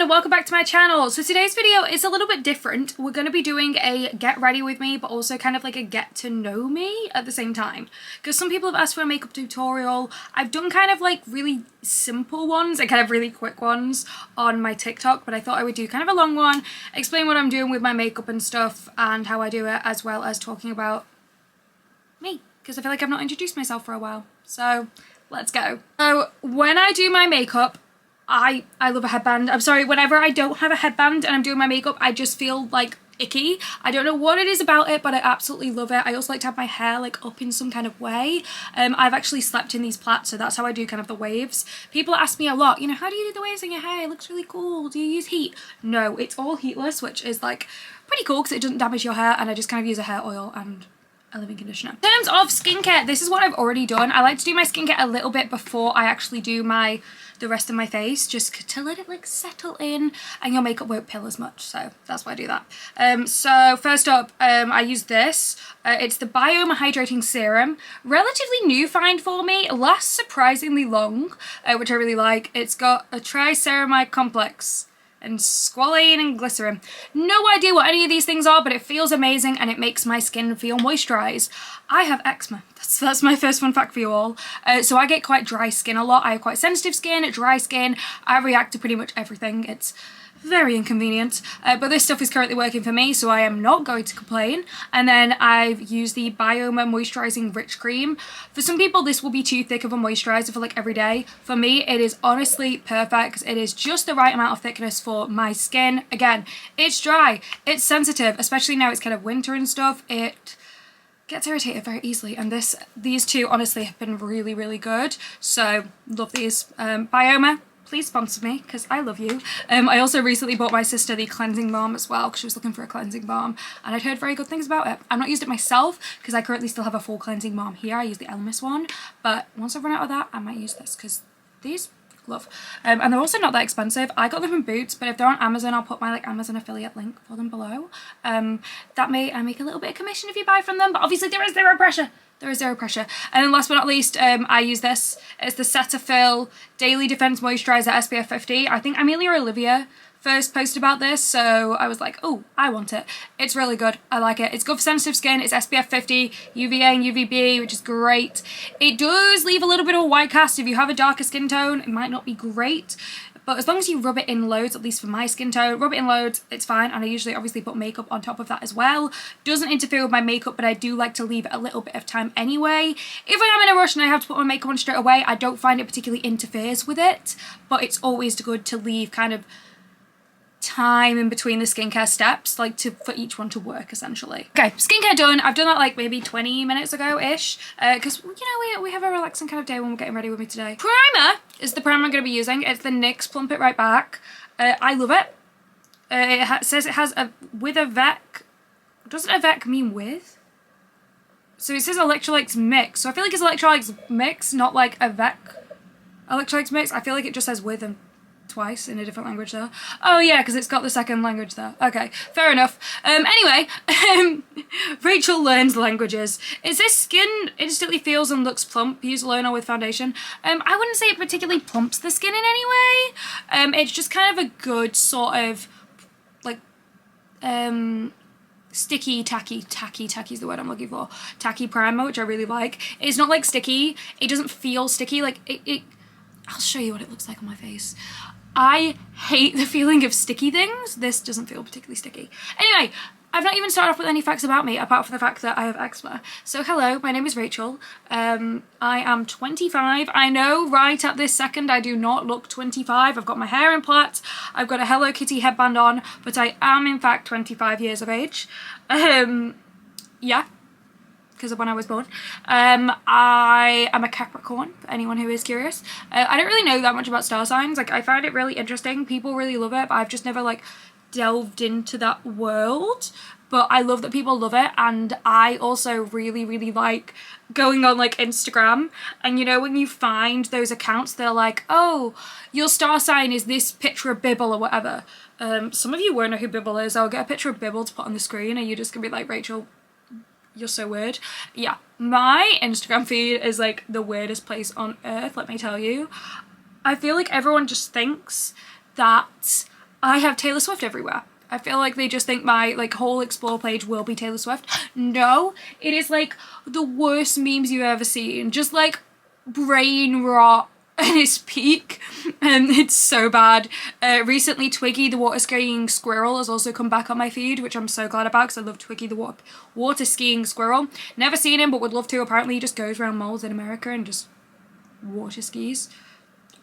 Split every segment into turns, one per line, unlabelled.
Welcome back to my channel. So today's video is a little bit different. We're going to be doing a get ready with me, but also kind of like a get to know me at the same time, because some people have asked for a makeup tutorial. I've done kind of like really simple ones and kind of really quick ones on my TikTok, but I thought I would do kind of a long one, explain what I'm doing with my makeup and stuff and how I do it, as well as talking about me, because I feel like I've not introduced myself for a while. So let's go. So when I do my makeup, I love a headband. I'm sorry, whenever I don't have a headband and I'm doing my makeup, I just feel like icky. I don't know what it is about it, but I absolutely love it. I also like to have my hair like up in some kind of way. I've actually slept in these plaits, so that's how I do kind of the waves. People ask me a lot, you know, how do you do the waves in your hair? It looks really cool. Do you use heat? No, it's all heatless, which is like pretty cool because it doesn't damage your hair, and I just kind of use a hair oil and a leave-in conditioner. In terms of skincare, this is what I've already done. I like to do my skincare a little bit before I actually do the rest of my face, just to let it like settle in and your makeup won't pill as much, so that's why I do that. So first up, I use this. It's the Biome Hydrating Serum. Relatively new find for me, lasts surprisingly long, which I really like. It's got a triceramide complex and squalane and glycerin. No idea what any of these things are, but it feels amazing and it makes my skin feel moisturized. I have eczema. That's my first fun fact for you all. So I get quite dry skin a lot. I have quite sensitive skin, dry skin. I react to pretty much everything. It's very inconvenient, but this stuff is currently working for me, so I am not going to complain. And then I've used the Biome Moisturizing Rich Cream. For some people this will be too thick of a moisturizer for like every day. For me it is honestly perfect. It is just the right amount of thickness for my skin. Again, it's dry, it's sensitive, especially now it's kind of winter and stuff. It gets irritated very easily, and these two honestly have been really, really good, so love these. Biome, please sponsor me because I love you. I also recently bought my sister the cleansing balm as well because she was looking for a cleansing balm, and I'd heard very good things about it. I've not used it myself because I currently still have a full cleansing balm here. I use the Elemis one, but once I've run out of that I might use this because these love. And they're also not that expensive. I got them from Boots, but if they're on Amazon I'll put my like Amazon affiliate link for them below. That may I make a little bit of commission if you buy from them, but obviously there is zero pressure. There is zero pressure. And then last but not least, I use this. It's the Cetaphil Daily Defense Moisturizer SPF 50. I think Amelia Olivia first posted about this, so I was like, oh, I want it. It's really good. I like it. It's good for sensitive skin. It's SPF 50, UVA and UVB, which is great. It does leave a little bit of a white cast. If you have a darker skin tone, it might not be great. But as long as you rub it in loads, at least for my skin tone, rub it in loads, it's fine. And I usually obviously put makeup on top of that as well. Doesn't interfere with my makeup, but I do like to leave it a little bit of time anyway. If I am in a rush and I have to put my makeup on straight away, I don't find it particularly interferes with it. But it's always good to leave kind of time in between the skincare steps, like for each one to work essentially. Okay, skincare done. I've done that like maybe 20 minutes ago ish, because you know we have a relaxing kind of day when we're getting ready with me today. Primer is the primer I'm going to be using. It's the NYX Plump It Right Back. I love it. It says it has a with a VEC. Doesn't a VEC mean with? So it says electrolytes mix, so I feel like it's electrolytes mix, not like a VEC electrolytes mix. I feel like it just says with and twice in a different language there. Oh yeah, because it's got the second language there. Okay, fair enough. Anyway, Rachel learns languages. Is this skin instantly feels and looks plump? Use alone or with foundation? I wouldn't say it particularly plumps the skin in any way. It's just kind of a good sort of like sticky, tacky is the word I'm looking for. Tacky primer, which I really like. It's not like sticky. It doesn't feel sticky. Like it I'll show you what it looks like on my face. I hate the feeling of sticky things. This doesn't feel particularly sticky. Anyway, I've not even started off with any facts about me apart from the fact that I have eczema. So hello, my name is Rachel. I am 25. I know right at this second I do not look 25. I've got my hair in plaits. I've got a Hello Kitty headband on, but I am in fact 25 years of age. Yeah. Because of when I was born. I am a Capricorn, for anyone who is curious. I don't really know that much about star signs. Like, I find it really interesting. People really love it, but I've just never, like, delved into that world. but I love that people love it. And I also really like going on like Instagram, and you know when you find those accounts, they're like, oh, your star sign is this picture of Bibble or whatever. Some of you won't know who Bibble is. I'll get a picture of Bibble to put on the screen and you're just gonna be like, Rachel, you're so weird. Yeah, my Instagram feed is like the weirdest place on earth, let me tell you. I feel like everyone just thinks that I have Taylor Swift everywhere. I feel like they just think my like whole explore page will be Taylor Swift. No, it is like the worst memes you've ever seen. Just like brain rot at its peak, and it's so bad. Recently Twiggy the water skiing squirrel has also come back on my feed, which I'm so glad about because I love Twiggy the water skiing squirrel. Never seen him but would love to. Apparently he just goes around malls in America and just water skis.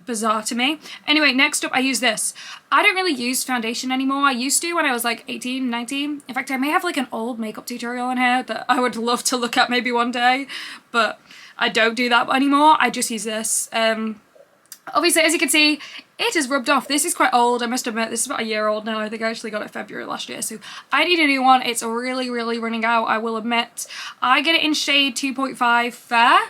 Bizarre to me. Anyway, next up I use this. I don't really use foundation anymore. I used to when I was like 18, 19. In fact, I may have like an old makeup tutorial on here that I would love to look at maybe one day, but I don't do that anymore. I just use this. Obviously, as you can see, it is rubbed off. This is quite old, I must admit. This is about a year old now. I think I actually got it February last year, so I need a new one. It's really running out, I will admit. I get it in shade 2.5 Fair.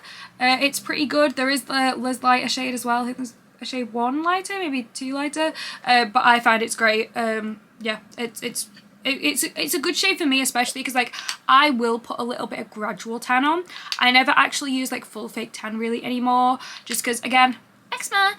It's pretty good. There is the lighter shade as well. I think there's a shade 1 lighter, maybe 2 lighter, but I find it's great. Yeah, it's a good shade for me, especially because like I will put a little bit of gradual tan on. I never actually use like full fake tan really anymore, just because again, eczema,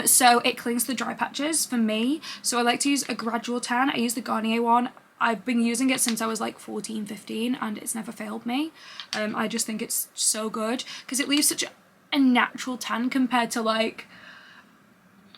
so it clings to the dry patches for me. So I like to use a gradual tan. I use the Garnier one. I've been using it since I was like 14, 15 and it's never failed me. I just think it's so good because it leaves such a natural tan compared to like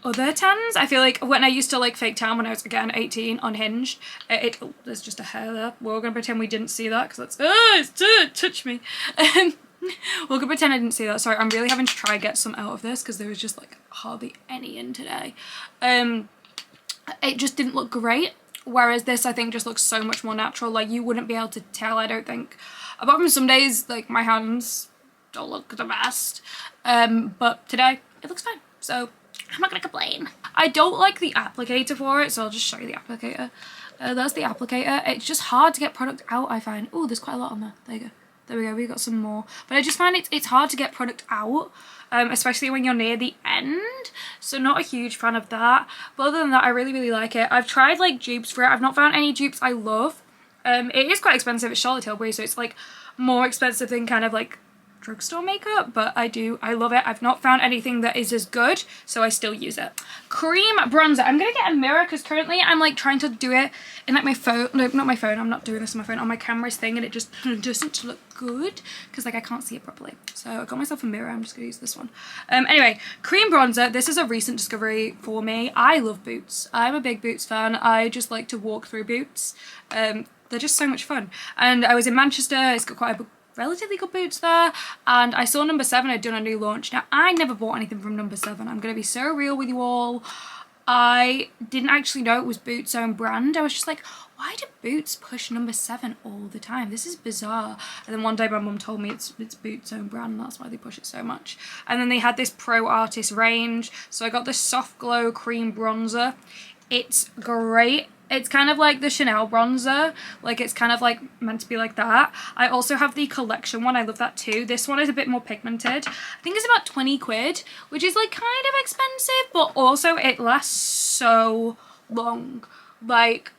other tans. I feel like when I used to like fake tan when I was again 18 unhinged, oh, there's just a hair there. We're gonna pretend we didn't see that because that's touch me. We're gonna pretend I didn't see that. Sorry, I'm really having to try and get some out of this because there was just like hardly any in today. It just didn't look great, whereas this I think just looks so much more natural. Like you wouldn't be able to tell, I don't think, apart from some days like my hands don't look the best, but today it looks fine, so I'm not gonna complain. I don't like the applicator for it, so I'll just show you the applicator. That's the applicator. It's just hard to get product out, I find. Oh, there's quite a lot on there. There you go. There we go, we got some more. But I just find it's hard to get product out, especially when you're near the end. So not a huge fan of that. But other than that, I really like it. I've tried like dupes for it. I've not found any dupes I love. It is quite expensive. It's Charlotte Tilbury, so it's like more expensive than kind of like drugstore makeup, but I love it. I've not found anything that is as good, so I still use it. Cream bronzer. I'm gonna get a mirror because currently I'm like trying to do it in like my phone. No, not my phone. I'm not doing this on my phone. On my camera's thing, and it just doesn't look good because like I can't see it properly. So I got myself a mirror. I'm just gonna use this one. Anyway, cream bronzer. This is a recent discovery for me. I love boots. I'm a big boots fan. I just like to walk through boots. They're just so much fun. And I was in Manchester. It's got quite a relatively good boots there, and I saw Number 7 had done a new launch. Now I never bought anything from Number 7. I'm gonna be so real with you all. I didn't actually know it was Boots' own brand. I was just like, why do Boots push Number 7 all the time? This is bizarre. And then one day my mum told me it's Boots' own brand, that's why they push it so much. And then they had this Pro Artist range, so I got this Soft Glow cream bronzer. It's great. It's kind of like the Chanel bronzer, like it's kind of like meant to be like that. I also have the collection one, I love that too. This one is a bit more pigmented. I think it's about 20 quid, which is like kind of expensive, but also it lasts so long. Like,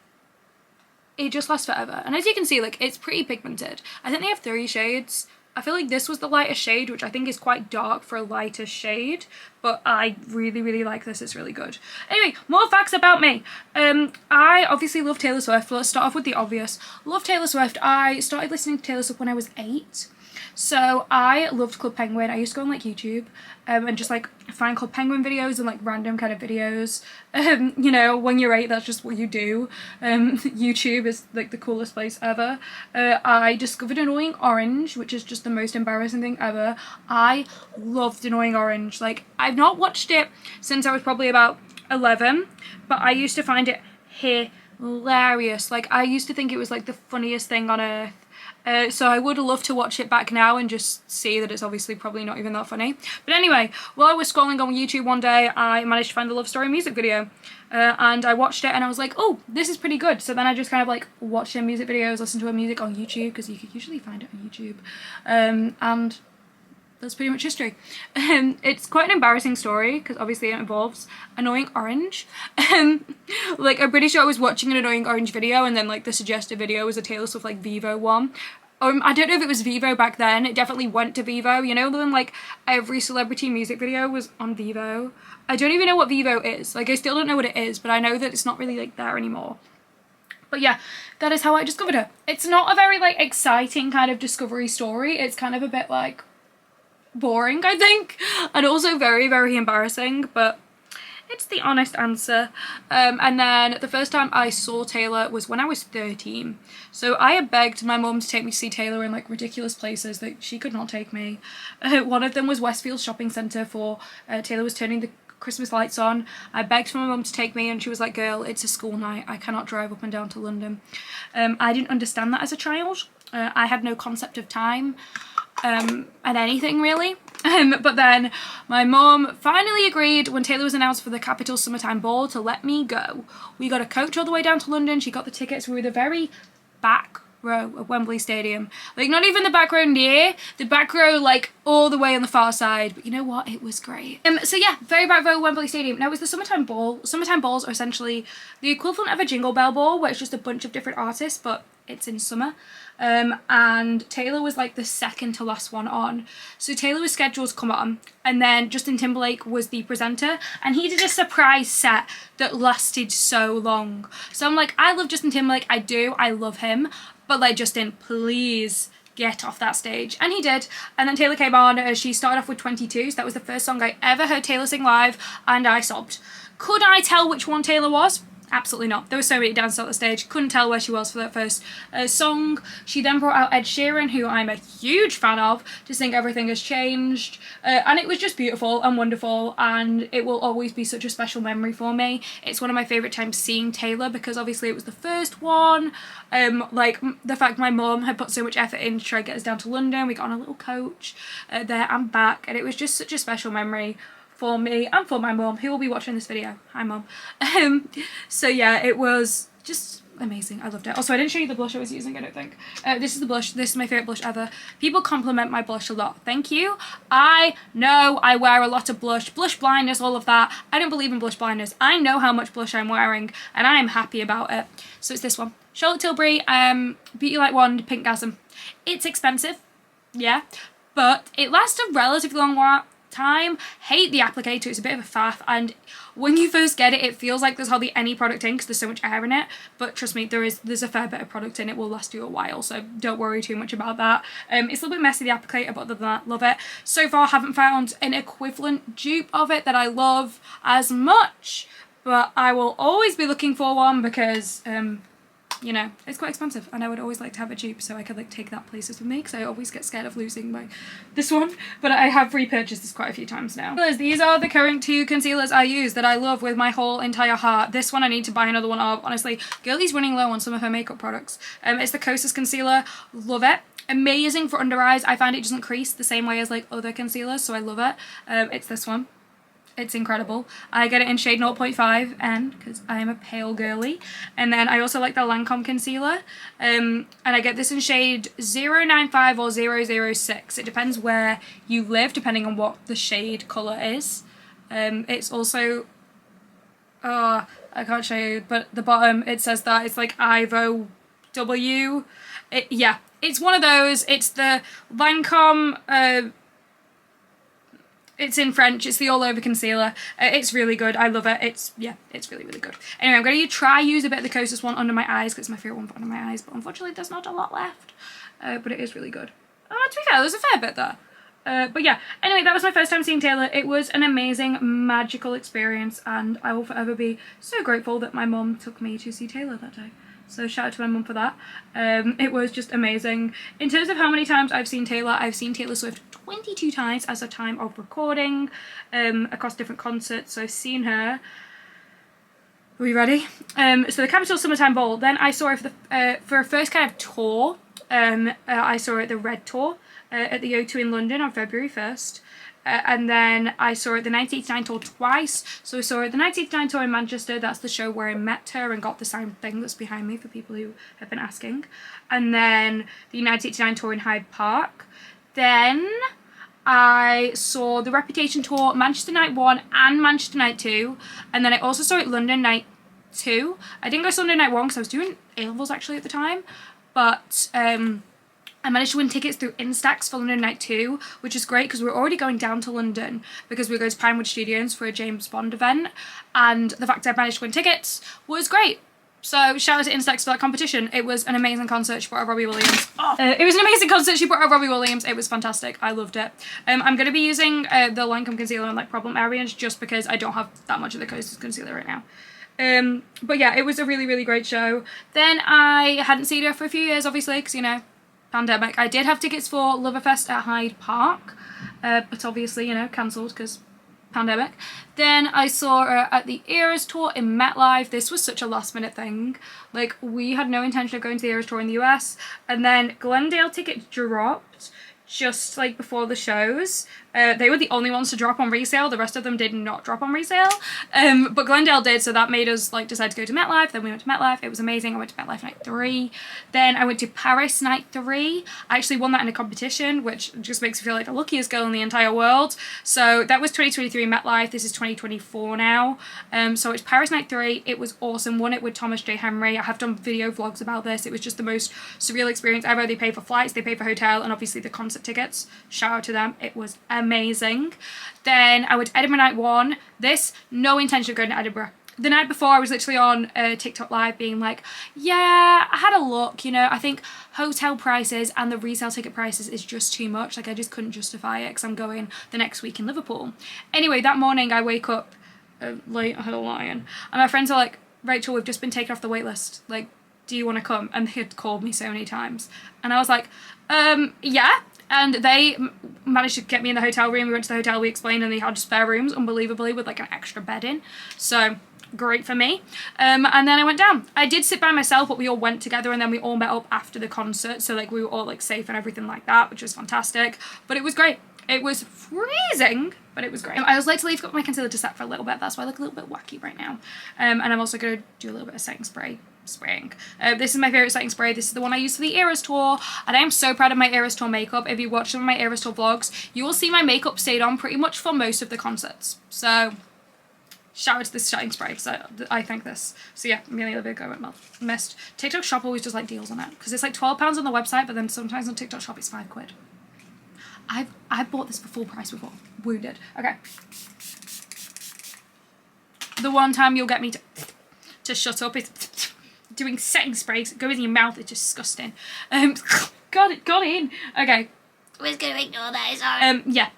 it just lasts forever. And as you can see, like it's pretty pigmented. I think they have 3 shades. I feel like this was the lighter shade, which I think is quite dark for a lighter shade, but I really like this. It's really good. Anyway, more facts about me. I obviously love Taylor Swift. Let's start off with the obvious. Love Taylor Swift. I started listening to Taylor Swift when I was 8. So I loved Club Penguin. I used to go on like YouTube and just like find Club Penguin videos and like random kind of videos. You know, when you're 8, that's just what you do. YouTube is like the coolest place ever. I discovered Annoying Orange, which is just the most embarrassing thing ever. I loved Annoying Orange. Like, I've not watched it since I was probably about 11, but I used to find it hilarious. Like, I used to think it was like the funniest thing on earth. So I would love to watch it back now and just see that it's obviously probably not even that funny. But anyway, while I was scrolling on YouTube one day, I managed to find the Love Story music video. And I watched it and I was like, oh, this is pretty good. So then I just kind of like watched their music videos, listened to her music on YouTube, because you could usually find it on YouTube. And that's pretty much history. It's quite an embarrassing story because obviously it involves Annoying Orange. Like, I'm pretty sure I was watching an Annoying Orange video and then like the suggested video was a Taylor Swift like Vivo one. I don't know if it was Vivo back then. It definitely went to Vivo. You know, when like every celebrity music video was on Vivo. I don't even know what Vivo is. Like, I still don't know what it is, but I know that it's not really like there anymore. But yeah, that is how I discovered her. It's not a very like exciting kind of discovery story. It's kind of a bit like boring, I think, and also very, very embarrassing, but it's the honest answer. And then the first time I saw Taylor was when I was 13. So I had begged my mum to take me to see Taylor in like ridiculous places that she could not take me. One of them was Westfield Shopping Centre for Taylor was turning the Christmas lights on. I begged for my mum to take me and she was like, girl, it's a school night. I cannot drive up and down to London. I didn't understand that as a child. I had no concept of time. And anything really. But then my mum finally agreed when Taylor was announced for the Capital Summertime Ball to let me go. We got a coach all the way down to London. She got the tickets. We were the very back row of Wembley Stadium. Like, not even the back row near, the back row like all the way on the far side. But you know what? It was great. So yeah, very back row Wembley Stadium. Now, it was the Summertime Ball. Summertime Balls are essentially the equivalent of a Jingle Bell Ball, where it's just a bunch of different artists, but it's in summer. And Taylor was like the second to last one on. So Taylor was scheduled to come on, and then Justin Timberlake was the presenter, and he did a surprise set that lasted so long. So I'm like, I love Justin Timberlake, I love him, but like, Justin, please get off that stage. And he did. And then Taylor came on. She started off with 22, so that was the first song I ever heard Taylor sing live, and I sobbed. Could I tell which one Taylor was? Absolutely not. There were so many dancers on the stage. Couldn't tell where she was for that first song. She then brought out Ed Sheeran, who I'm a huge fan of, to sing Everything Has Changed. And it was just beautiful and wonderful, and it will always be such a special memory for me. It's one of my favourite times seeing Taylor because obviously it was the first one. Like, the fact my mum had put so much effort in to try to get us down to London. We got on a little coach there and back, and it was just such a special memory for me and for my mum, who will be watching this video. Hi, mum. So yeah, it was just amazing. I loved it. Also, I didn't show you the blush I was using, I don't think. This is the blush. This is my favourite blush ever. People compliment my blush a lot. Thank you. I know I wear a lot of blush. Blush blindness, all of that. I don't believe in blush blindness. I know how much blush I'm wearing, and I am happy about it. So it's this one. Charlotte Tilbury, Beauty Light Wand, Pinkgasm. It's expensive, yeah, but it lasts a relatively long time. Hate the applicator, it's a bit of a faff, and when you first get it, it feels like there's hardly any product in because there's so much air in it, but trust me, there's a fair bit of product in. It will last you a while, so don't worry too much about that. It's a little bit messy, the applicator, but other than that, love it. So far, haven't found an equivalent dupe of it that I love as much, but I will always be looking for one because you know, it's quite expensive, and I would always like to have a dupe so I could like take that places with me, because I always get scared of losing this one, but I have repurchased this quite a few times now. These are the current two concealers I use that I love with my whole entire heart. This one I need to buy another one of. Honestly, girlie's running low on some of her makeup products. It's the Kosas concealer. Love it. Amazing for under eyes. I find it doesn't crease the same way as like other concealers, so I love it. It's this one. It's incredible. I get it in shade 0.5 N because I am a pale girly. And then I also like the Lancome concealer. And I get this in shade 095 or 006. It depends where you live, depending on what the shade colour is. It's also... Oh, I can't show you, but the bottom, it says that it's like Ivo W. Yeah, it's one of those. It's the Lancome... It's in French. It's the all over concealer. It's really good. I love it. It's really, really good. Anyway, I'm going to use a bit of the Kosas one under my eyes because it's my favourite one for under my eyes, but unfortunately there's not a lot left. But it is really good. To be fair, there's a fair bit there. But yeah, anyway, that was my first time seeing Taylor. It was an amazing, magical experience, and I will forever be so grateful that my mum took me to see Taylor that day. So shout out to my mum for that. It was just amazing. In terms of how many times I've seen Taylor Swift 22 times as a time of recording, across different concerts. So I've seen her. Are we ready? So the Capital Summertime Ball. Then I saw her for her first kind of tour I saw her at the Red Tour at the O2 in London on February 1st. And then I saw her at the 1989 tour twice. So I saw her at the 1989 tour in Manchester. That's the show where I met her and got the signed thing that's behind me for people who have been asking. And then the 1989 tour in Hyde Park. Then I saw the Reputation tour, Manchester Night 1 and Manchester Night 2. And then I also saw it London Night 2. I didn't go Sunday Night 1 because I was doing A-levels actually at the time. But I managed to win tickets through Instax for London Night 2, which is great because we were already going down to London because we were going to Pinewood Studios for a James Bond event, and the fact I managed to win tickets was great. So shout out to Instax for that competition. It was an amazing concert. She brought out Robbie Williams. It was an amazing concert. She brought out Robbie Williams. It was fantastic. I loved it. I'm going to be using the Lancome concealer in like problem areas just because I don't have that much of the concealer right now. But yeah, it was a really, really great show. Then I hadn't seen her for a few years, obviously, because, you know, pandemic. I did have tickets for Loverfest at Hyde Park, but obviously, you know, cancelled because pandemic. Then I saw her at the Eras tour in MetLife. This was such a last minute thing. Like, we had no intention of going to the Eras tour in the US, and then Glendale tickets dropped just like before the shows. They were the only ones to drop on resale. The rest of them did not drop on resale. But Glendale did, so that made us like decide to go to MetLife. Then we went to MetLife. It was amazing. I went to MetLife night 3. Then I went to Paris night 3. I actually won that in a competition, which just makes me feel like the luckiest girl in the entire world. So that was 2023 MetLife. This is 2024 now. So it's Paris night 3. It was awesome. Won it with Thomas J. Henry. I have done video vlogs about this. It was just the most surreal experience ever. They paid for flights, they paid for hotel, and obviously the concert tickets. Shout out to them. It was amazing. Then I went to Edinburgh night 1. This, no intention of going to Edinburgh. The night before, I was literally on TikTok live being like, yeah, I had a look, you know, I think hotel prices and the resale ticket prices is just too much. Like, I just couldn't justify it because I'm going the next week in Liverpool. Anyway, that morning I wake up late, I had a lion, and my friends are like, Rachel, we've just been taken off the wait list. Like, do you want to come? And they had called me so many times. And I was like, yeah. And they managed to get me in the hotel room. We went to the hotel, we explained, and they had spare rooms, unbelievably, with like an extra bed in. So great for me. And then I went down. I did sit by myself, but we all went together, and then we all met up after the concert. So like we were all like safe and everything like that, which was fantastic. But it was great. It was freezing, but it was great. I was late to leave, got my concealer to set for a little bit. That's why I look a little bit wacky right now. And I'm also going to do a little bit of setting spray. Spraying. This is my favourite setting spray. This is the one I used for the Eras tour, and I am so proud of my Eras tour makeup. If you watch some of my Eras tour vlogs, you will see my makeup stayed on pretty much for most of the concerts. So shout out to this setting spray because I think this. So yeah, really a big go at missed. TikTok shop always does like deals on it because it's like £12 on the website, but then sometimes on TikTok shop it's £5. I've bought this for full price before. Wounded. Okay. The one time you'll get me to shut up is doing setting sprays. It goes in your mouth. It's disgusting. Got in. Okay.
I was gonna ignore that. Sorry.
Yeah.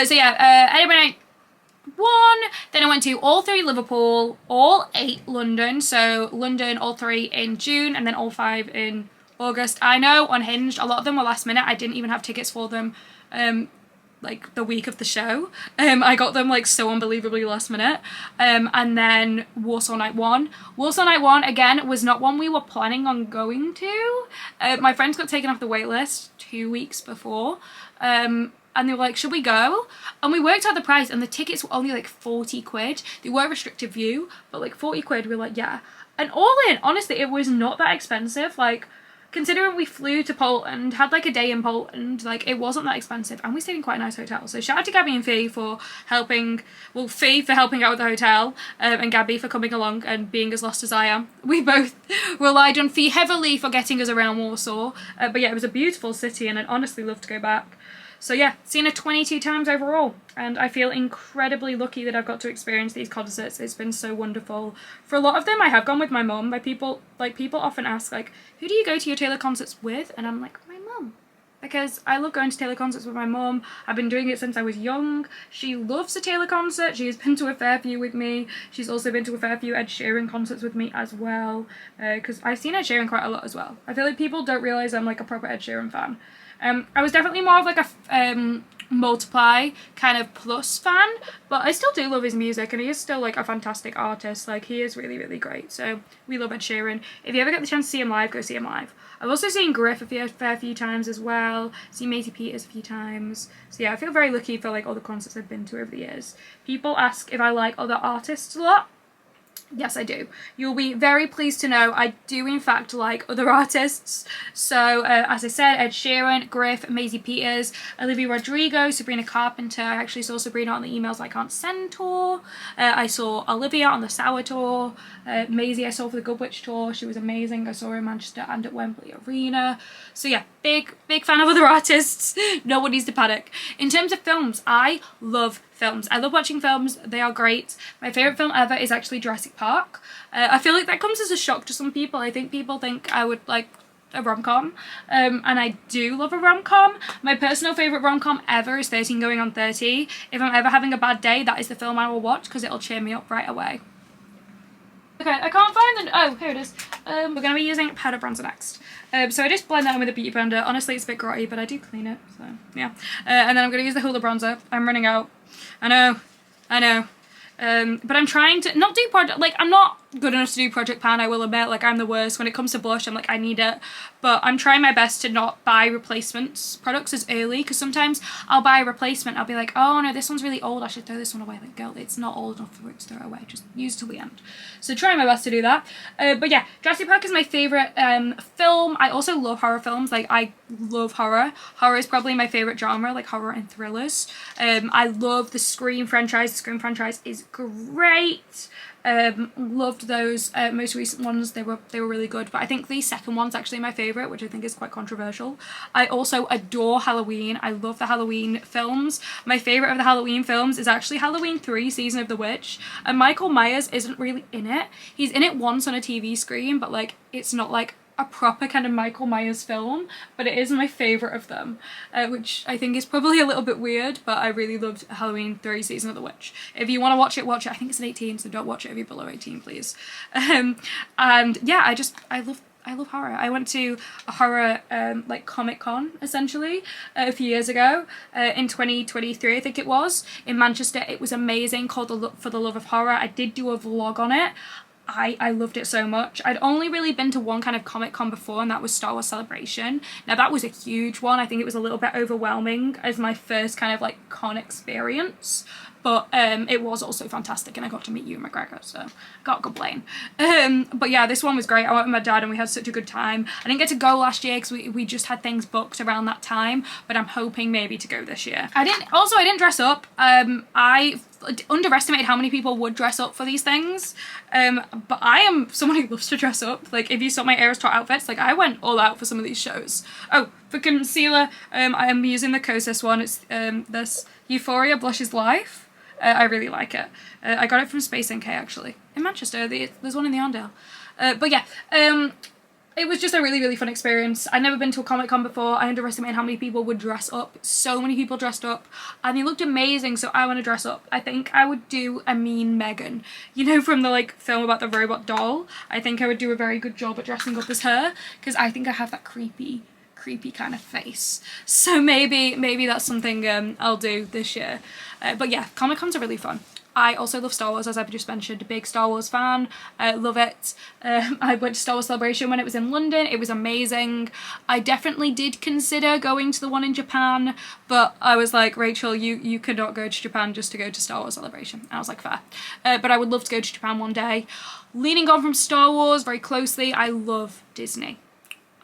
So yeah. Edinburgh night 1. Then I went to all 3 Liverpool, all 8 London. So London, all 3 in June, and then all 5 in August. I know, Unhinged, a lot of them were last minute. I didn't even have tickets for them. Like the week of the show. I got them like so unbelievably last minute. And then Warsaw Night 1. Warsaw Night 1, again, was not one we were planning on going to. My friends got taken off the wait list 2 weeks before. And they were like, should we go? And we worked out the price, and the tickets were only like 40 quid. They were restricted view, but like 40 quid, we were like, yeah. And all in, honestly, it was not that expensive. Like, considering we flew to Poland, had like a day in Poland, like it wasn't that expensive, and we stayed in quite a nice hotel. So shout out to Gabby and Fee for helping, well, Fee for helping out with the hotel, and Gabby for coming along and being as lost as I am. We both relied on Fee heavily for getting us around Warsaw, but yeah, it was a beautiful city, and I'd honestly love to go back. So yeah, seen it 22 times overall, and I feel incredibly lucky that I've got to experience these concerts. It's been so wonderful. For a lot of them, I have gone with my mum. People often ask, like, who do you go to your Taylor concerts with? And I'm like, my mum. Because I love going to Taylor concerts with my mum. I've been doing it since I was young. She loves a Taylor concert. She has been to a fair few with me. She's also been to a fair few Ed Sheeran concerts with me as well. Because I've seen Ed Sheeran quite a lot as well. I feel like people don't realise I'm like a proper Ed Sheeran fan. I was definitely more of like a Multiply kind of plus fan, but I still do love his music, and he is still like a fantastic artist. Like, he is really, really great. So we love Ed Sheeran. If you ever get the chance to see him live, go see him live. I've also seen Griff a fair few times as well. Seen Maisie Peters a few times. So yeah, I feel very lucky for like all the concerts I've been to over the years. People ask if I like other artists a lot. Yes, I do. You'll be very pleased to know I do in fact like other artists. So as I said, Ed Sheeran, Griff, Maisie Peters, Olivia Rodrigo, Sabrina Carpenter. I actually saw Sabrina on the Emails I Can't Send tour. I saw Olivia on the Sour tour. Maisie I saw for the Good Witch tour. She was amazing. I saw her in Manchester and at Wembley Arena. So yeah, big fan of other artists. No one needs to panic. In terms of films, I love films. I love watching films. They are great. My favourite film ever is actually Jurassic Park. I feel like that comes as a shock to some people. I think people think I would like a rom-com, and I do love a rom-com. My personal favourite rom-com ever is 13 Going on 30. If I'm ever having a bad day, that is the film I will watch because it'll cheer me up right away. Okay, I can't find the... Oh, here it is. We're going to be using powder bronzer next. So I just blend that in with a beauty blender. Honestly, it's a bit grotty, but I do clean it, so yeah. And then I'm going to use the Hoola bronzer. I'm running out. I know. But I'm trying to not do project, like, I'm not good enough to do Project Pan, I will admit. Like, I'm the worst when it comes to blush. I'm like, I need it, but I'm trying my best to not buy replacements products as early, because sometimes I'll buy a replacement, I'll be like, oh no, this one's really old, I should throw this one away. Like, girl, it's not old enough for it to throw away, just use till the end. So trying my best to do that. But yeah, Jurassic Park is my favourite film. I also love horror films. Like, I love horror. Horror is probably my favourite genre, like horror and thrillers. I love the Scream franchise. The Scream franchise is great. Loved those most recent ones. They were really good, but I think the second one's actually my favourite, which I think is quite controversial. I also adore Halloween. I love the Halloween films. My favourite of the Halloween films is actually Halloween 3 Season of the Witch, and Michael Myers isn't really in it. He's in it once on a TV screen, but like, it's not like a proper kind of Michael Myers film, but it is my favourite of them, which I think is probably a little bit weird, but I really loved Halloween 3 Season of the Witch. If you want to watch it, watch it. I think it's an 18, so don't watch it if you're below 18, please. And yeah, I love horror. I went to a horror like Comic-Con essentially a few years ago in 2023, I think it was, in Manchester. It was amazing, called For the Love of Horror. I did do a vlog on it. I loved it so much. I'd only really been to one kind of Comic-Con before, and that was Star Wars Celebration. Now that was a huge one. I think it was a little bit overwhelming as my first kind of like con experience, but it was also fantastic, and I got to meet Ewan McGregor, so I can't complain. But yeah, this one was great. I went with my dad and we had such a good time. I didn't get to go last year because we just had things booked around that time, but I'm hoping maybe to go this year. I didn't dress up. I underestimated how many people would dress up for these things, but I am someone who loves to dress up. Like, if you saw my Eras Tour outfits, like, I went all out for some of these shows. Oh, for concealer, I am using the Kosas one. It's this Euphoria Blush is Life. I really like it. I got it from Space NK actually, in Manchester. There's one in the Arndale. But yeah, it was just a really fun experience. I'd never been to a Comic-Con before. I underestimated how many people would dress up. So many people dressed up, and they looked amazing, so I want to dress up. I think I would do a mean Megan. You know, from the like film about the robot doll? I think I would do a very good job at dressing up as her, because I think I have that creepy kind of face. So maybe that's something I'll do this year. But yeah, Comic-Cons are really fun. I also love Star Wars, as I've just mentioned, a big Star Wars fan. Love it. I went to Star Wars Celebration when it was in London. It was amazing. I definitely did consider going to the one in Japan, but I was like, Rachel, you cannot go to Japan just to go to Star Wars Celebration. And I was like, fair. But I would love to go to Japan one day. Leaning on from Star Wars very closely, I love Disney.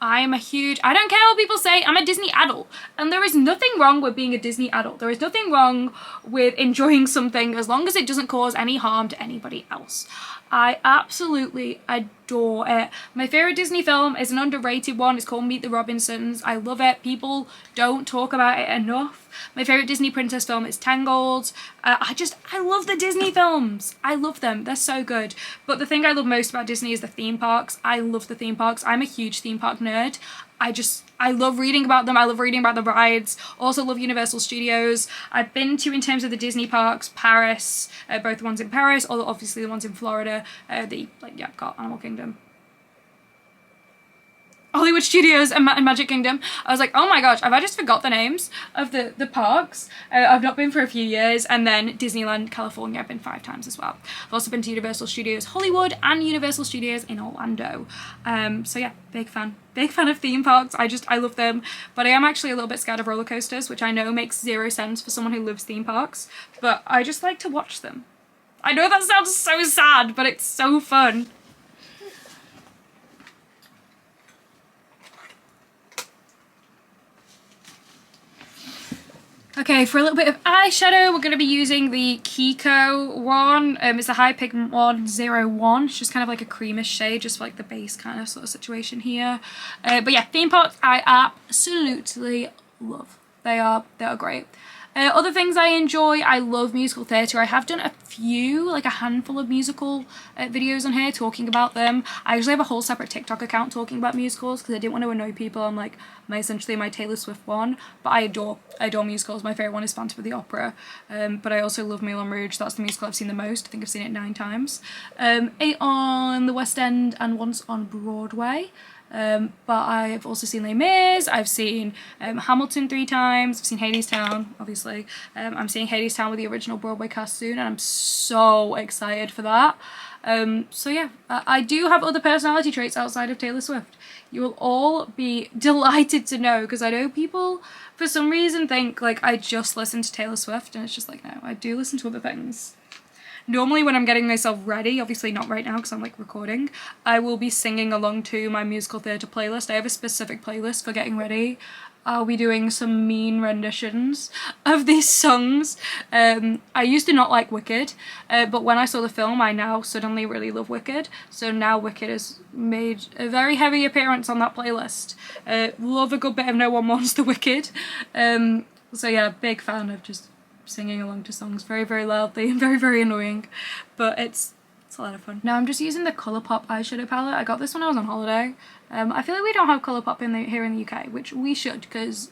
I don't care what people say, I'm a Disney adult. And there is nothing wrong with being a Disney adult. There is nothing wrong with enjoying something as long as it doesn't cause any harm to anybody else. I absolutely adore it. My favourite Disney film is an underrated one. It's called Meet the Robinsons. I love it. People don't talk about it enough. My favourite Disney princess film is Tangled. I love the Disney films. I love them. They're so good. But the thing I love most about Disney is the theme parks. I love the theme parks. I'm a huge theme park nerd. I love reading about them. I love reading about the rides. Also love Universal Studios. I've been to, in terms of the Disney parks, Paris, both the ones in Paris, or obviously the ones in Florida, the like Epcot, Animal Kingdom. Hollywood Studios and Magic Kingdom. I was like, oh my gosh, have I just forgot the names of the parks? I've not been for a few years. And then Disneyland California, I've been 5 times as well. I've also been to Universal Studios Hollywood and Universal Studios in Orlando. So yeah, big fan of theme parks. I love them, but I am actually a little bit scared of roller coasters, which I know makes 0 sense for someone who loves theme parks, but I just like to watch them. I know that sounds so sad, but it's so fun. Okay, for a little bit of eyeshadow, we're going to be using the Kiko one. It's the High Pigment one, 01. It's just kind of like a creamish shade, just for like the base kind of sort of situation here. But yeah, theme parks I absolutely love. They are great. Other things I enjoy, I love musical theatre. I have done a few, like a handful of musical videos on here talking about them. I actually have a whole separate TikTok account talking about musicals because I didn't want to annoy people on like essentially my Taylor Swift one. But I adore musicals. My favourite one is Phantom of the Opera. But I also love Moulin Rouge. That's the musical I've seen the most. I think I've seen it 9 times. 8 on the West End and once on Broadway. But I've also seen Les Mis, I've seen Hamilton 3 times, I've seen Hadestown, obviously. I'm seeing Hadestown with the original Broadway cast soon, and I'm so excited for that. So yeah, I do have other personality traits outside of Taylor Swift. You will all be delighted to know, because I know people, for some reason, think like I just listen to Taylor Swift, and it's just like, no, I do listen to other things. Normally when I'm getting myself ready, obviously not right now because I'm like recording, I will be singing along to my musical theatre playlist. I have a specific playlist for getting ready. I'll be doing some mean renditions of these songs. I used to not like Wicked, but when I saw the film I now suddenly really love Wicked. So now Wicked has made a very heavy appearance on that playlist. Love a good bit of No One Wants the Wicked. So yeah, big fan of just singing along to songs very, very loudly and very, very annoying, but it's a lot of fun. Now I'm just using the Colourpop eyeshadow palette. I got this when I was on holiday. I feel like we don't have Colourpop here in the UK, which we should because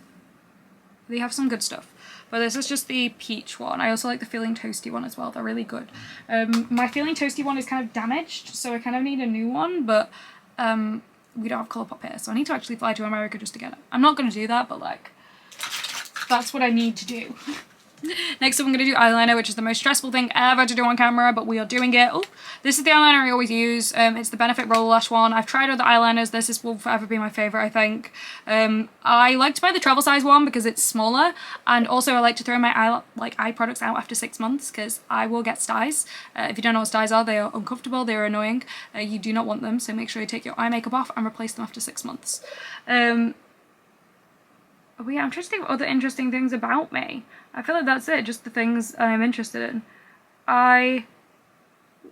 they have some good stuff. But this is just the peach one. I also like the Feeling Toasty one as well. They're really good. My Feeling Toasty one is kind of damaged, so I kind of need a new one, but we don't have Colourpop here, so I need to actually fly to America just to get it. I'm not going to do that, but like, that's what I need to do. Next up I'm going to do eyeliner, which is the most stressful thing ever to do on camera, but we are doing it. Oh, this is the eyeliner I always use. It's the Benefit Roller Lash one. I've tried other eyeliners. This will forever be my favourite, I think. I like to buy the travel size one because it's smaller, and also I like to throw my eye products out after 6 months because I will get styes. If you don't know what styes are, they are uncomfortable, they are annoying. You do not want them, so make sure you take your eye makeup off and replace them after 6 months. But yeah, I'm trying to think of other interesting things about me. I feel like that's it, just the things I'm interested in. I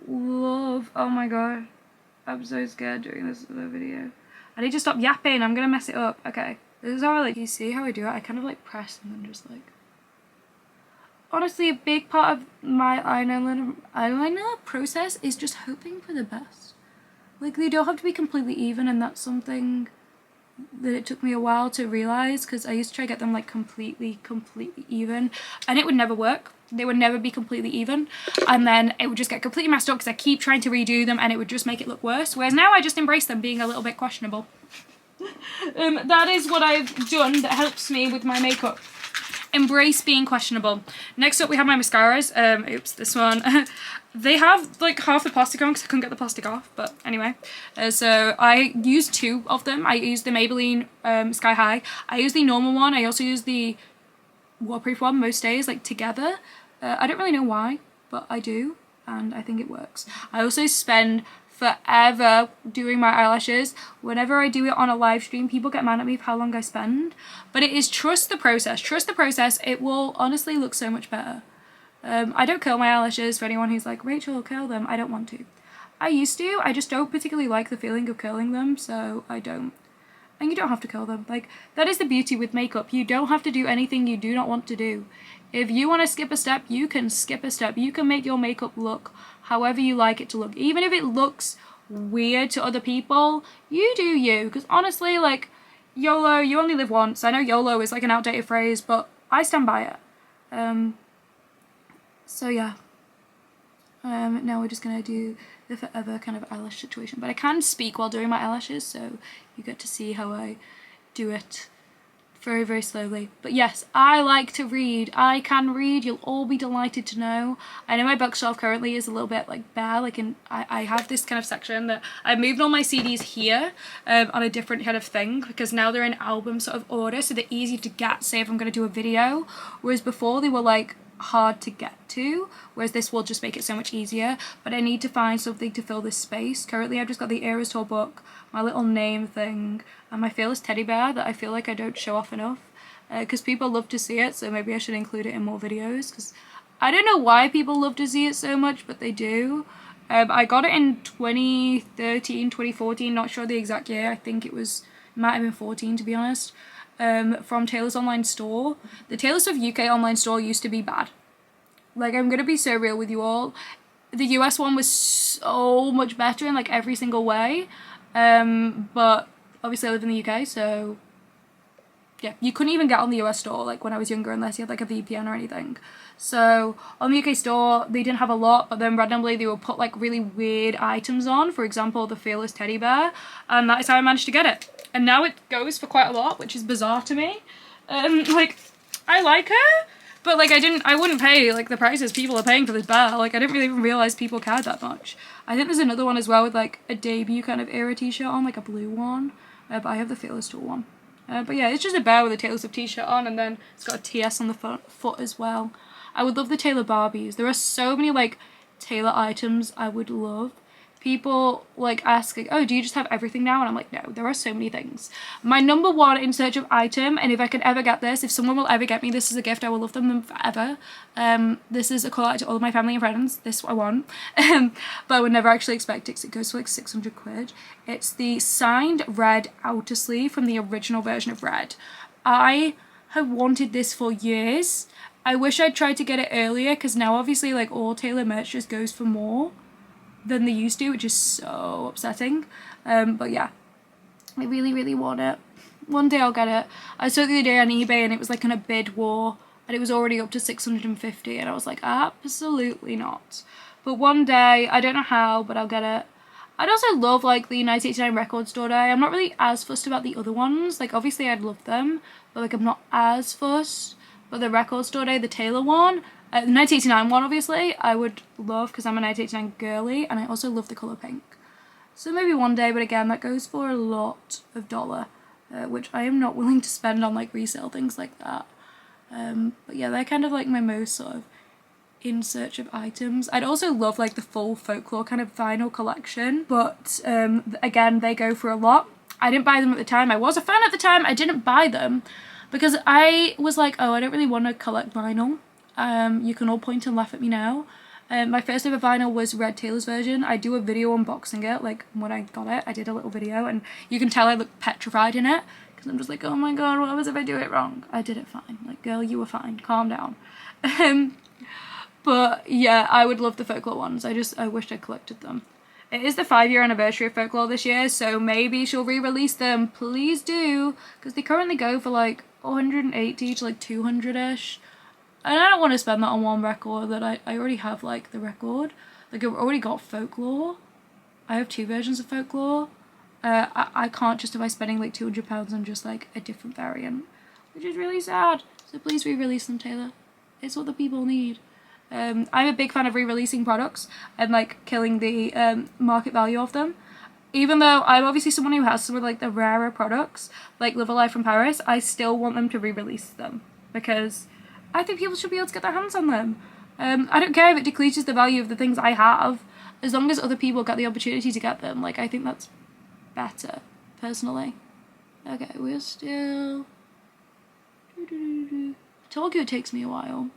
love, oh my god, I'm so scared doing this other video. I need to stop yapping, I'm gonna mess it up. Okay, this is how I like, you see how I do it? I kind of like press and then just like. Honestly, a big part of my eyeliner process is just hoping for the best. Like, they don't have to be completely even, and that's something that it took me a while to realise, because I used to try to get them like completely even, and it would never work. They would never be completely even, and then it would just get completely messed up because I keep trying to redo them and it would just make it look worse, whereas now I just embrace them being a little bit questionable. That is what I've done that helps me with my makeup. Embrace being questionable. Next up we have my mascaras. Oops, this one. They have like half the plastic on because I couldn't get the plastic off, but anyway. So I used 2 of them. I used the Maybelline Sky High. I use the normal one. I also use the waterproof one most days, like together. I don't really know why, but I do, and I think it works. I also spend forever doing my eyelashes. Whenever I do it on a live stream, people get mad at me for how long I spend, but it is trust the process. Trust the process. It will honestly look so much better. I don't curl my eyelashes, for anyone who's like, Rachel, curl them. I don't want to. I used to. I just don't particularly like the feeling of curling them, so I don't. And you don't have to curl them. Like, that is the beauty with makeup. You don't have to do anything you do not want to do. If you want to skip a step, you can skip a step. You can make your makeup look however you like it to look. Even if it looks weird to other people, you do you. Because honestly, like, YOLO, you only live once. I know YOLO is like an outdated phrase, but I stand by it. So yeah, Now we're just gonna do the forever kind of eyelash situation, but I can speak while doing my eyelashes, so you get to see how I do it very, very slowly. But yes, I like to read. I can read. You'll all be delighted to know. I know my bookshelf currently is a little bit like bare, like I have this kind of section that I moved all my CDs here on a different kind of thing, because now they're in album sort of order, so they're easy to get, say if I'm going to do a video, whereas before they were like hard to get to, whereas this will just make it so much easier. But I need to find something to fill this space. Currently I've just got the Eras Tour book, my little name thing, and my Fearless teddy bear that I feel like I don't show off enough, because people love to see it, so maybe I should include it in more videos, because I don't know why people love to see it so much, but they do. I got it in 2013, 2014, not sure the exact year. I think it might have been 14 to be honest. From Taylor's online store. The Taylor Swift UK online store used to be bad. Like, I'm gonna be so real with you all. The US one was so much better in like every single way. But obviously I live in the UK, so yeah, you couldn't even get on the US store like when I was younger unless you had like a VPN or anything. So on the UK store they didn't have a lot, but then randomly they would put like really weird items on, for example the Fearless teddy bear, and that is how I managed to get it. And now it goes for quite a lot, which is bizarre to me. Like, I like her, but like I wouldn't pay like the prices people are paying for this bear. Like, I didn't really even realise people cared that much. I think there's another one as well with like a debut kind of era t-shirt on, like a blue one, but I have the Fearless Tour one. But yeah, it's just a bear with a Taylor Swift t-shirt on, and then it's got a TS on the foot as well. I would love the Taylor Barbies. There are so many like Taylor items I would love. People like ask like, oh, do you just have everything now? And I'm like, no, there are so many things. My number one in search of item, and if I could ever get this, if someone will ever get me this as a gift, I will love them forever. This is a call out to all of my family and friends. This I want. But I would never actually expect it because it goes for like 600 quid. It's the signed red outer sleeve from the original version of Red. I have wanted this for years. I wish I'd tried to get it earlier, because now obviously like all Taylor merch just goes for more than they used to, which is so upsetting. But yeah, I really, really want it. One day I'll get it. I saw it the other day on eBay and it was like in a bid war and it was already up to 650, and I was like, absolutely not. But one day, I don't know how, but I'll get it. I'd also love like the 1989 record store day. I'm not really as fussed about the other ones. Like obviously I'd love them, but like I'm not as fussed. But the record store day, the Taylor one, the 1989 one obviously, I would love, because I'm a 1989 girly, and I also love the colour pink. So maybe one day, but again, that goes for a lot of dollar, which I am not willing to spend on like resale things like that. But yeah, they're kind of like my most sort of in search of items. I'd also love like the full folklore kind of vinyl collection, but again, they go for a lot. I didn't buy them at the time. I was a fan at the time. I didn't buy them because I was like, oh, I don't really want to collect vinyl. You can all point and laugh at me now. My first ever vinyl was Red Taylor's version. I do a video unboxing it, like when I got it, I did a little video, and you can tell I look petrified in it, because I'm just like, oh my god, what happens if I do it wrong? I did it fine. Like, girl, you were fine. Calm down. But yeah, I would love the folklore ones. I wished I collected them. It is the 5-year anniversary of folklore this year, so maybe she'll re-release them. Please do, because they currently go for like 180 to like 200-ish. And I don't want to spend that on one record that I already have, like, the record. Like, I've already got folklore. I have 2 versions of folklore. I can't justify spending, like, £200 on just, like, a different variant. Which is really sad. So please re-release them, Taylor. It's what the people need. I'm a big fan of re-releasing products and, like, killing the market value of them. Even though I'm obviously someone who has some of, like, the rarer products, like Live a Life from Paris, I still want them to re-release them. Because I think people should be able to get their hands on them. I don't care if it decreases the value of the things I have, as long as other people get the opportunity to get them. Like, I think that's better, personally. Okay, we're still... Told you it takes me a while.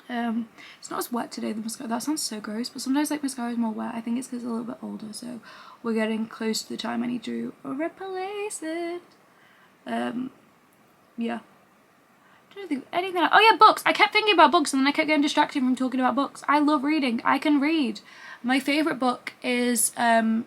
It's not as wet today, the mascara. That sounds so gross, but sometimes, like, mascara is more wet. I think it's because it's a little bit older, so we're getting close to the time I need to replace it. Yeah. I don't think anything. Oh yeah, books. I kept thinking about books and then I kept getting distracted from talking about books. I love reading. I can read. My favourite book is The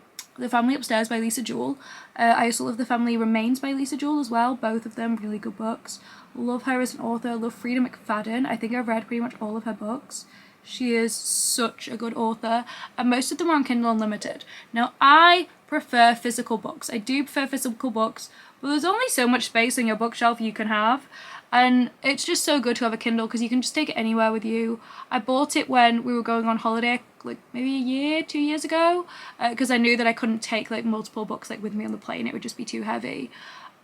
Family Upstairs by Lisa Jewell. I also love The Family Remains by Lisa Jewell as well. Both of them really good books. Love her as an author. Love Frida McFadden. I think I've read pretty much all of her books. She is such a good author, and most of them are on Kindle Unlimited. Now, I prefer physical books. I do prefer physical books, but there's only so much space on your bookshelf you can have, and it's just so good to have a Kindle because you can just take it anywhere with you. I bought it when we were going on holiday, like maybe a year, 2 years ago, because I knew that I couldn't take like multiple books like with me on the plane. It would just be too heavy,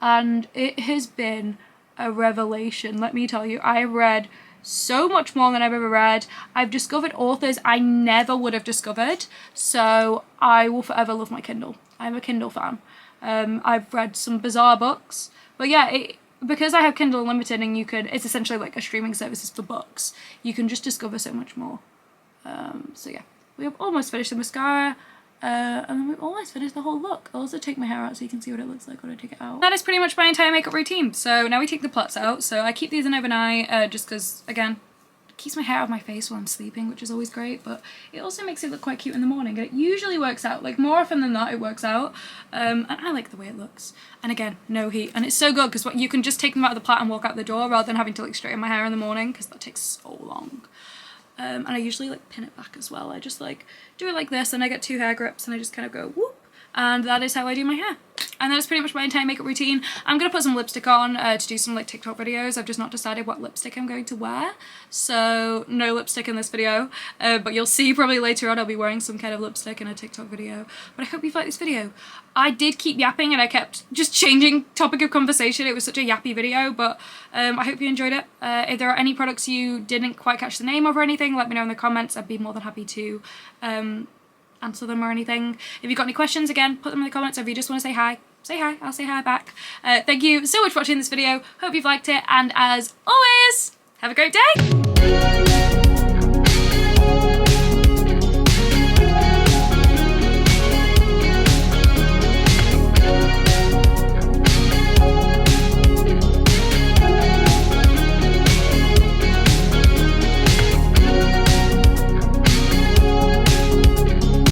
and it has been a revelation. Let me tell you, I read so much more than I've ever read. I've discovered authors I never would have discovered, so I will forever love my Kindle. I'm a Kindle fan. I've read some bizarre books, but yeah, because I have Kindle Unlimited and it's essentially like a streaming service for books, you can just discover so much more. So yeah, we have almost finished the mascara. And then we've almost finished the whole look. I'll also take my hair out so you can see what it looks like when I take it out. That is pretty much my entire makeup routine. So now we take the plaits out. So I keep these in overnight just because, again, it keeps my hair out of my face while I'm sleeping, which is always great. But it also makes it look quite cute in the morning. And it usually works out. Like, more often than not, it works out. And I like the way it looks. And again, no heat. And it's so good because you can just take them out of the plait and walk out the door rather than having to like straighten my hair in the morning because that takes so long. And I usually like pin it back as well. I just like do it like this and I get 2 hair grips and I just kind of go whoop, and that is how I do my hair. And that is pretty much my entire makeup routine. I'm gonna put some lipstick on to do some like TikTok videos. I've just not decided what lipstick I'm going to wear, so no lipstick in this video, but you'll see probably later on I'll be wearing some kind of lipstick in a TikTok video. But I hope you've liked this video. I did keep yapping and I kept just changing topic of conversation. It was such a yappy video, but I hope you enjoyed it. If there are any products you didn't quite catch the name of or anything, let me know in the comments. I'd be more than happy to answer them or anything. If you've got any questions, again, put them in the comments. Or if you just want to say hi, I'll say hi back. Thank you so much for watching this video. Hope you've liked it, and as always, have a great day!